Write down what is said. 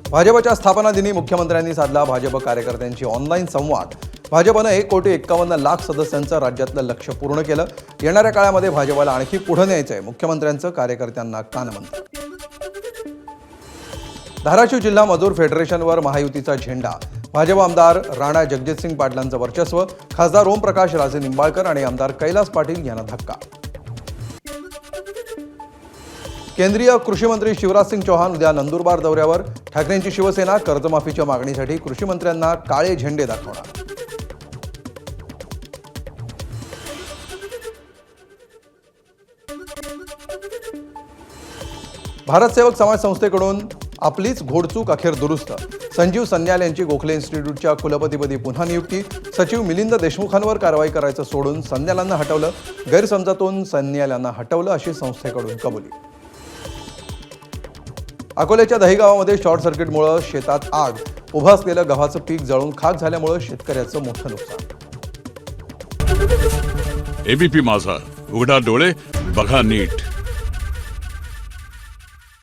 भाजपच्या स्थापना दिनी मुख्यमंत्र्यांनी साधला भाजप कार्यकर्त्यांची ऑनलाईन संवाद। भाजपनं 1,51,00,000 सदस्यांचं राज्यातलं लक्ष्य पूर्ण केलं। येणाऱ्या काळामध्ये भाजपला आणखी पुढे न्यायचंय, मुख्यमंत्र्यांचं कार्यकर्त्यांना कानमंत्र। धाराशिव जिल्हा मजूर फेडरेशनवर महायुतीचा झेंडा। भाजप आमदार राणा जगजितसिंग पाटलांचं वर्चस्व, खासदार ओमप्रकाश राजे निंबाळकर आणि आमदार कैलास पाटील यांना धक्का। केंद्रीय कृषी मंत्री शिवराज सिंग चौहान उद्या नंदुरबार दौऱ्यावर। ठाकरेंची शिवसेना कर्जमाफीच्या मागणीसाठी कृषी मंत्र्यांना काळे झेंडे दाखवणार। भारत सेवक समाज संस्थेकडून आपलीच घोडचूक अखेर दुरुस्त। संजीव सन्याल यांची गोखले इन्स्टिट्यूटच्या कुलपतीपदी पुन्हा नियुक्ती। सचिव मिलिंद देशमुखांवर कारवाई करायचं सोडून सन्यालांना हटवलं। गैरसमजातून सन्याल यांना हटवलं अशी संस्थेकडून कबुली। अकोल्याच्या दहिगावामध्ये शॉर्ट सर्किटमुळे शेतात आग। उभं असलेलं गव्हाचं पीक जळून खाक झाल्यामुळे शेतकऱ्याचं मोठं नुकसान। एबीपी माझा, उघडा डोळे बघा नीट।